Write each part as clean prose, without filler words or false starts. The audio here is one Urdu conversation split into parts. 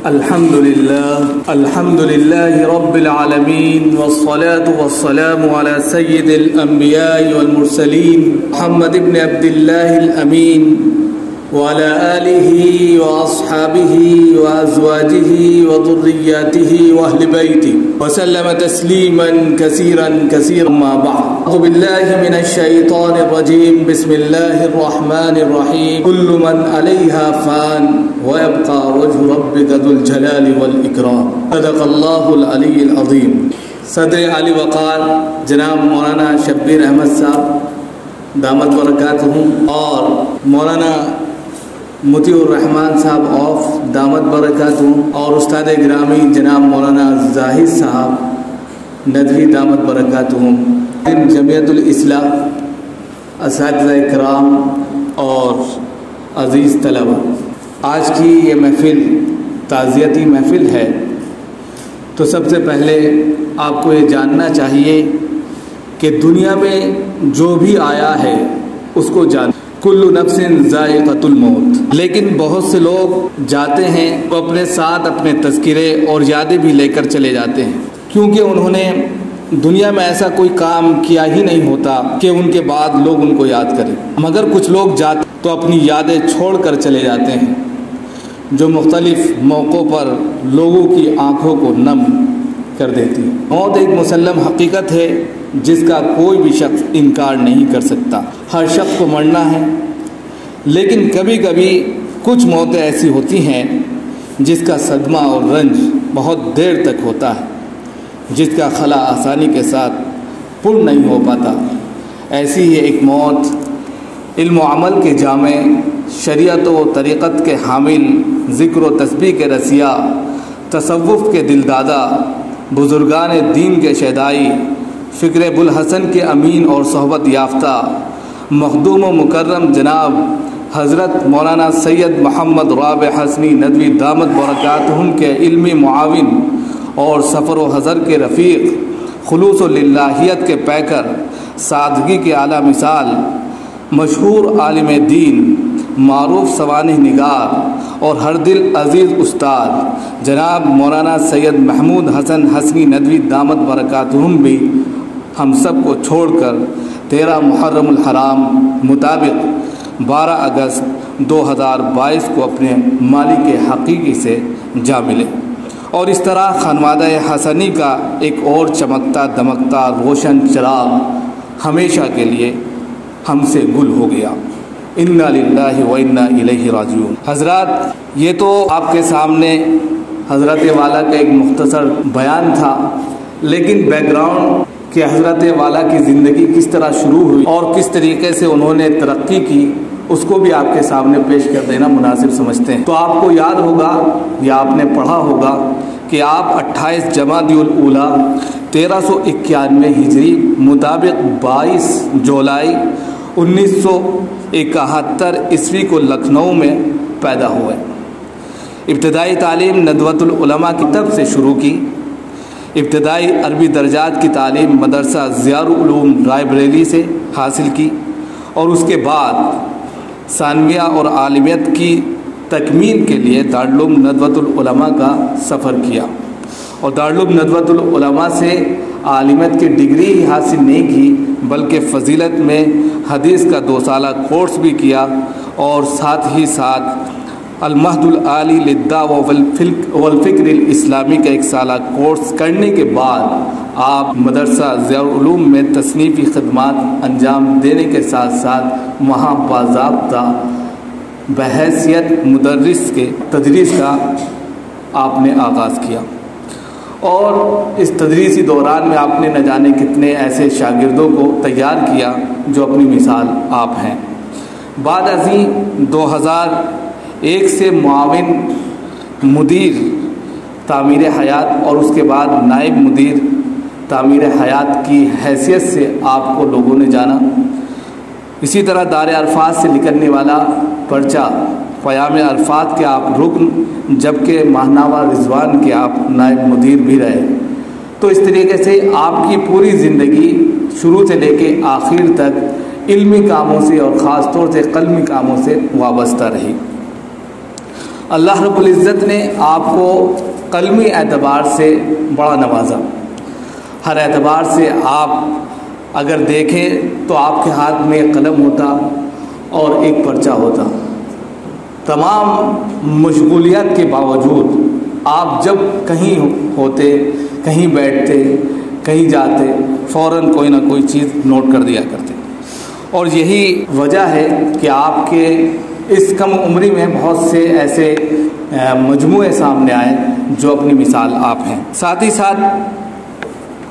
الحمد لله رب العالمين والصلاة والسلام على سيد الأنبياء والمرسلين محمد بن عبد الله الأمين وعلى آله وأصحابه وأزواجه وذرياته وأهل بيته وسلم تسليما كثيرا ما بعد. أعوذ بالله من الشيطان الرجيم. بسم الله الرحمن الرحيم. كل من عليها فان ويبقى وجه ربك ذو الجلال والإكرام. صدق الله العلي العظيم. صدر علی وقار جناب مولانا شبیر احمد صاحب دامت برکاتہم اور مولانا مطیع الرحمن صاحب آف دامت برکاتہم اور استاد گرامی جناب مولانا زاہد صاحب ندوی دامت برکاتہم، جمعیت الاصلاح، اساتذہ کرام اور عزیز طلبہ، آج کی یہ محفل تعزیتی محفل ہے، تو سب سے پہلے آپ کو یہ جاننا چاہیے کہ دنیا میں جو بھی آیا ہے اس کو جان کل نفس ذائقۃ الموت، لیکن بہت سے لوگ جاتے ہیں وہ اپنے ساتھ اپنے تذکرے اور یادیں بھی لے کر چلے جاتے ہیں، کیونکہ انہوں نے دنیا میں ایسا کوئی کام کیا ہی نہیں ہوتا کہ ان کے بعد لوگ ان کو یاد کریں، مگر کچھ لوگ جاتے تو اپنی یادیں چھوڑ کر چلے جاتے ہیں جو مختلف موقعوں پر لوگوں کی آنکھوں کو نم کر دیتی ہے۔ موت ایک مسلم حقیقت ہے جس کا کوئی بھی شخص انکار نہیں کر سکتا، ہر شخص کو مرنا ہے، لیکن کبھی کبھی کچھ موتیں ایسی ہوتی ہیں جس کا صدمہ اور رنج بہت دیر تک ہوتا ہے، جس کا خلا آسانی کے ساتھ پر نہیں ہو پاتا۔ ایسی ہی ایک موت علم و عمل کے جامع، شریعت و طریقت کے حامل، ذکر و تسبیح کے رسیا، تصوف کے دل دادا، بزرگان دین کے شیدائی، فکر ابوالحسن کے امین اور صحبت یافتہ، مخدوم و مکرم جناب حضرت مولانا سید محمد رابع حسنی ندوی دامت برکاتہم کے علمی معاون اور سفر و حضر کے رفیق، خلوص و للہیت کے پیکر، سادگی کے اعلیٰ مثال، مشہور عالم دین، معروف سوانح نگار اور ہر دل عزیز استاد جناب مولانا سید محمود حسن حسنی ندوی دامت برکاتہم بھی ہم سب کو چھوڑ کر 13 محرم الحرام مطابق 12 اگست 2022 کو اپنے مالک حقیقی سے جا ملے، اور اس طرح خانوادہ حسنی کا ایک اور چمکتا دمکتا روشن چراغ ہمیشہ کے لیے ہم سے گل ہو گیا۔ انا للہ و انا الیہ راجعون۔ حضرات، یہ تو آپ کے سامنے حضرت والا کا ایک مختصر بیان تھا، لیکن بیک گراؤنڈ کہ حضرت والا کی زندگی کس طرح شروع ہوئی اور کس طریقے سے انہوں نے ترقی کی، اس کو بھی آپ کے سامنے پیش کر دینا مناسب سمجھتے ہیں۔ تو آپ کو یاد ہوگا یا آپ نے پڑھا ہوگا کہ آپ 28 جمادی الاولیٰ 1391 ہجری مطابق 22 جولائی 1971 عیسوی کو لکھنؤ میں پیدا ہوئے۔ ابتدائی تعلیم ندوۃ العلماء کی طرف سے شروع کی، ابتدائی عربی درجات کی تعلیم مدرسہ ضیاء العلوم رائے بریلی سے حاصل کی، اور اس کے بعد ثانویہ اور عالمیت کی تکمیل کے لیے دارالعلوم ندوۃ العلماء کا سفر کیا، اور دارالعلوم ندوۃ العلماء سے عالمیت کی ڈگری ہی حاصل نہیں کی بلکہ فضیلت میں حدیث کا 2 سالہ کورس بھی کیا، اور ساتھ ہی ساتھ المہد العالی للدعوہ والفکر الاسلامی کا 1 سالہ کورس کرنے کے بعد آپ مدرسہ ضیاء العلوم میں تصنیفی خدمات انجام دینے کے ساتھ ساتھ وہاں باضابطہ بحیثیت مدرس کے تدریس کا آپ نے آغاز کیا، اور اس تدریسی دوران میں آپ نے نہ جانے کتنے ایسے شاگردوں کو تیار کیا جو اپنی مثال آپ ہیں۔ بعد ازیں 2001 سے معاون مدیر تعمیر حیات اور اس کے بعد نائب مدیر تعمیر حیات کی حیثیت سے آپ کو لوگوں نے جانا۔ اسی طرح دار عرفات سے نکلنے والا پرچہ قیام عرفات کے آپ رکن، جبکہ ماہنامہ رضوان کے آپ نائب مدیر بھی رہے۔ تو اس طریقے سے آپ کی پوری زندگی شروع سے لے کے آخر تک علمی کاموں سے اور خاص طور سے قلمی کاموں سے وابستہ رہی۔ اللہ رب العزت نے آپ کو قلمی اعتبار سے بڑا نوازا. ہر اعتبار سے آپ اگر دیکھیں تو آپ کے ہاتھ میں ایک قلم ہوتا اور ایک پرچہ ہوتا. تمام مشغولیات کے باوجود آپ جب کہیں ہوتے، کہیں بیٹھتے، کہیں جاتے، فوراً کوئی نہ کوئی چیز نوٹ کر دیا کرتے. اور یہی وجہ ہے کہ آپ کے اس کم عمری میں بہت سے ایسے مجموعے سامنے آئے جو اپنی مثال آپ ہیں. ساتھ ہی ساتھ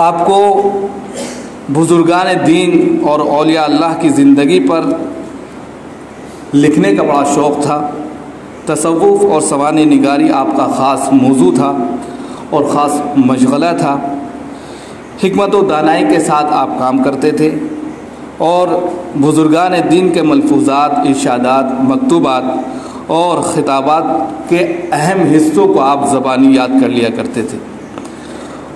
آپ کو بزرگان دین اور اولیاء اللہ کی زندگی پر لکھنے کا بڑا شوق تھا. تصوف اور سوانح نگاری آپ کا خاص موضوع تھا اور خاص مشغلہ تھا. حکمت و دانائی کے ساتھ آپ کام کرتے تھے اور بزرگان دین کے ملفوظات، ارشادات، مکتوبات اور خطابات کے اہم حصوں کو آپ زبانی یاد کر لیا کرتے تھے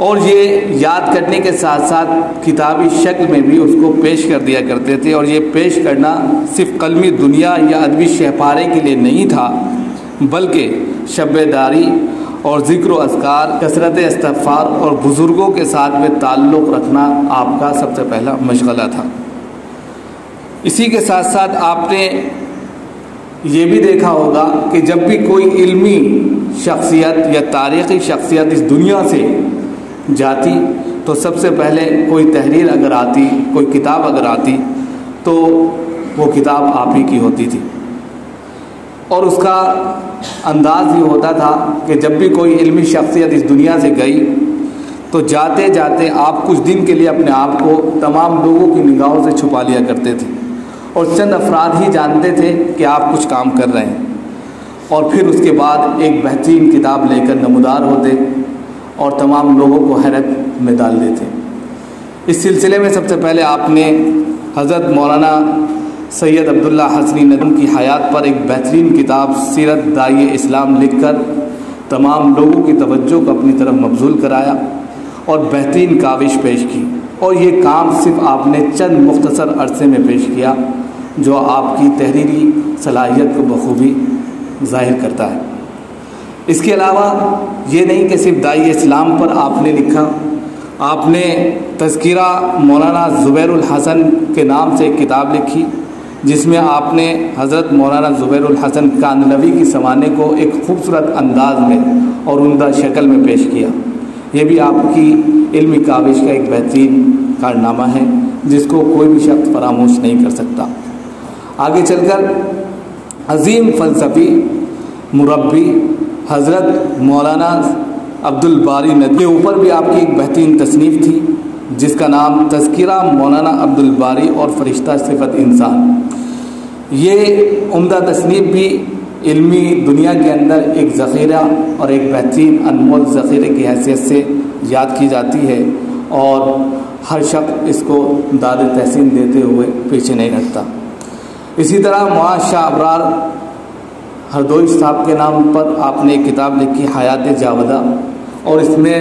اور یہ یاد کرنے کے ساتھ ساتھ کتابی شکل میں بھی اس کو پیش کر دیا کرتے تھے. اور یہ پیش کرنا صرف قلمی دنیا یا ادبی شہپارے کے لیے نہیں تھا، بلکہ شب داری اور ذکر و اذکار، کثرت استغفار اور بزرگوں کے ساتھ میں تعلق رکھنا آپ کا سب سے پہلا مشغلہ تھا. اسی کے ساتھ ساتھ آپ نے یہ بھی دیکھا ہوگا کہ جب بھی کوئی علمی شخصیت یا تاریخی شخصیت اس دنیا سے جاتی تو سب سے پہلے کوئی تحریر اگر آتی، کوئی کتاب اگر آتی تو وہ کتاب آپ ہی کی ہوتی تھی. اور اس کا انداز یہ ہوتا تھا کہ جب بھی کوئی علمی شخصیت اس دنیا سے گئی تو جاتے جاتے آپ کچھ دن کے لیے اپنے آپ کو تمام لوگوں کی نگاہوں سے چھپا لیا کرتے تھے اور چند افراد ہی جانتے تھے کہ آپ کچھ کام کر رہے ہیں. اور پھر اس کے بعد ایک بہترین کتاب لے کر نمودار ہوتے اور تمام لوگوں کو حیرت میں ڈال دیتے. اس سلسلے میں سب سے پہلے آپ نے حضرت مولانا سید عبداللہ حسنی ندوی کی حیات پر ایک بہترین کتاب سیرت داعی اسلام لکھ کر تمام لوگوں کی توجہ کو اپنی طرف مبذول کرایا اور بہترین کاوش پیش کی. اور یہ کام صرف آپ نے چند مختصر عرصے میں پیش کیا جو آپ کی تحریری صلاحیت کو بخوبی ظاہر کرتا ہے. اس کے علاوہ یہ نہیں کہ صرف داعی اسلام پر آپ نے لکھا، آپ نے تذکرہ مولانا زبیر الحسن کے نام سے ایک کتاب لکھی جس میں آپ نے حضرت مولانا زبیر الحسن کاندھلوی کی سوانح کو ایک خوبصورت انداز میں اور عمدہ شکل میں پیش کیا. یہ بھی آپ کی علمی کاوش کا ایک بہترین کارنامہ ہے جس کو کوئی بھی شخص فراموش نہیں کر سکتا. آگے چل کر عظیم فلسفی مربی حضرت مولانا عبدالباری ندوی کے اوپر بھی آپ کی ایک بہترین تصنیف تھی جس کا نام تذکرہ مولانا عبدالباری اور فرشتہ صفت انسان. یہ عمدہ تصنیف بھی علمی دنیا کے اندر ایک ذخیرہ اور ایک بہترین انمول ذخیرے کی حیثیت سے یاد کی جاتی ہے اور ہر شخص اس کو داد تحسین دیتے ہوئے پیچھے نہیں ہٹتا. اسی طرح معاذ شاہ ابرار ہردوئی صاحب کے نام پر آپ نے ایک کتاب لکھی حیات جاودہ اور اس میں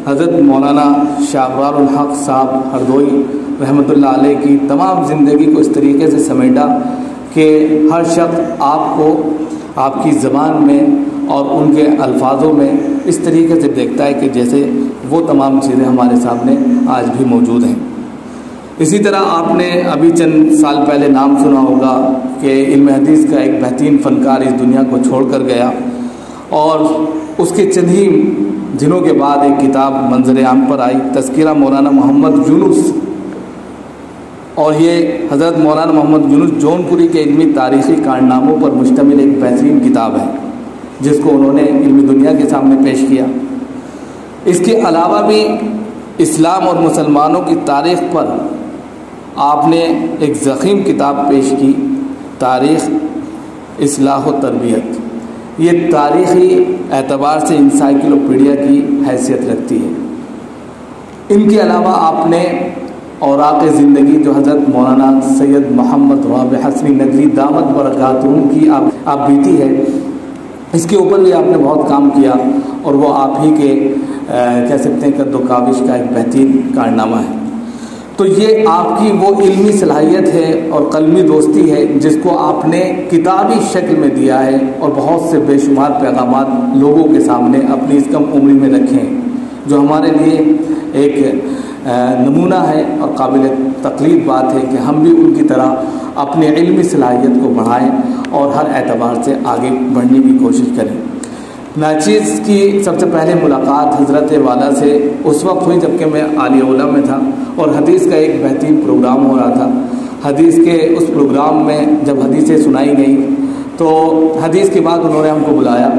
حضرت مولانا شاہ ابرار الحق صاحب ہردوئی رحمۃ اللہ علیہ کی تمام زندگی کو اس طریقے سے سمیٹا کہ ہر شخص آپ کو آپ کی زبان میں اور ان کے الفاظوں میں اس طریقے سے دیکھتا ہے کہ جیسے وہ تمام چیزیں ہمارے سامنے آج بھی موجود ہیں. اسی طرح آپ نے ابھی چند سال پہلے نام سنا ہوگا کہ علم حدیث کا ایک بہترین فنکار اس دنیا کو چھوڑ کر گیا اور اس کے چند ہی دنوں کے بعد ایک کتاب منظر عام پر آئی تذکرہ مولانا محمد یونس. اور یہ حضرت مولانا محمد یونس جون پوری کے علمی تاریخی کارناموں پر مشتمل ایک بہترین کتاب ہے جس کو انہوں نے علمی دنیا کے سامنے پیش کیا. اس کے علاوہ بھی اسلام اور مسلمانوں کی تاریخ پر آپ نے ایک ضخیم کتاب پیش کی تاریخ اصلاح و تربیت. یہ تاریخی اعتبار سے انسائکلوپیڈیا کی حیثیت رکھتی ہے. ان کے علاوہ آپ نے اوراق زندگی جو حضرت مولانا سید محمد رابع حسنی ندوی دامت برکاتہم کی آپ بیتی ہے اس کے اوپر بھی آپ نے بہت کام کیا اور وہ آپ ہی کے کہہ سکتے ہیں قد و کاوش کا ایک بہترین کارنامہ ہے. تو یہ آپ کی وہ علمی صلاحیت ہے اور قلمی دوستی ہے جس کو آپ نے کتابی شکل میں دیا ہے اور بہت سے بے شمار پیغامات لوگوں کے سامنے اپنی اس کم عمری میں رکھے ہیں، جو ہمارے لیے ایک نمونہ ہے اور قابل تقلید بات ہے کہ ہم بھی ان کی طرح اپنے علمی صلاحیت کو بڑھائیں اور ہر اعتبار سے آگے بڑھنے کی کوشش کریں۔ ناچیز کی سب سے پہلے ملاقات حضرت والا سے اس وقت ہوئی جب کہ میں عالیہ اولیٰ میں تھا اور حدیث کا ایک بہترین پروگرام ہو رہا تھا۔ حدیث کے اس پروگرام میں جب حدیثیں سنائی گئیں تو حدیث کے بعد انہوں نے ہم کو بلایا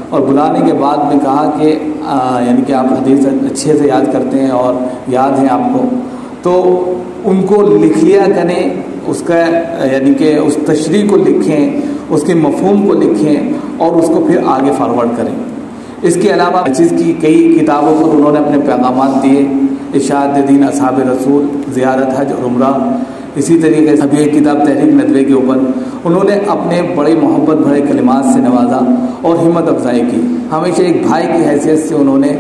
اور بلانے کے بعد میں کہا کہ یعنی کہ آپ حدیث اچھے سے یاد کرتے ہیں اور یاد ہیں آپ کو، تو ان کو لکھ لیا کریں، اس کا یعنی کہ اس تشریح کو لکھیں، اس کے مفہوم کو لکھیں اور اس کو پھر آگے فارورڈ کریں۔ اس کے علاوہ چیز کی کئی کتابوں پر انہوں نے اپنے پیغامات دیے، ارشاد دین اصحاب رسول، زیارت حج اور عمرہ، اسی طریقے سے ابھی ایک کتاب تحریک ندوے کے اوپر انہوں نے اپنے بڑے محبت بھرے کلمات سے نوازا اور ہمت افزائی کی۔ ہمیشہ ایک بھائی کی حیثیت سے انہوں نے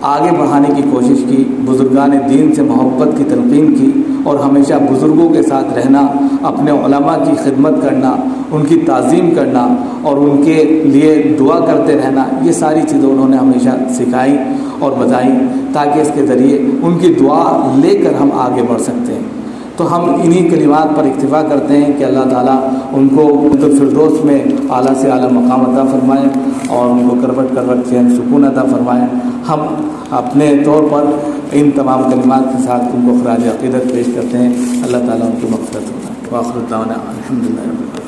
آگے بڑھانے کی کوشش کی، بزرگان دین سے محبت کی تلقین کی اور ہمیشہ بزرگوں کے ساتھ رہنا، اپنے علماء کی خدمت کرنا، ان کی تعظیم کرنا اور ان کے لیے دعا کرتے رہنا، یہ ساری چیزیں انہوں نے ہمیشہ سکھائی اور بتائیں تاکہ اس کے ذریعے ان کی دعا لے کر ہم آگے بڑھ سکتے ہیں۔ تو ہم انہی کلمات پر اکتفا کرتے ہیں کہ اللہ تعالیٰ ان کو جنت الفردوس میں اعلیٰ سے اعلیٰ مقام عطا فرمائے اور ان کو کروٹ کروٹ چین سکون عطا فرمائے۔ ہم اپنے طور پر ان تمام کلمات کے ساتھ ان کو خراج عقیدت پیش کرتے ہیں۔ اللہ تعالیٰ ان کی مغفرت فرمائے۔ وآخر دعوانا الحمدللہ۔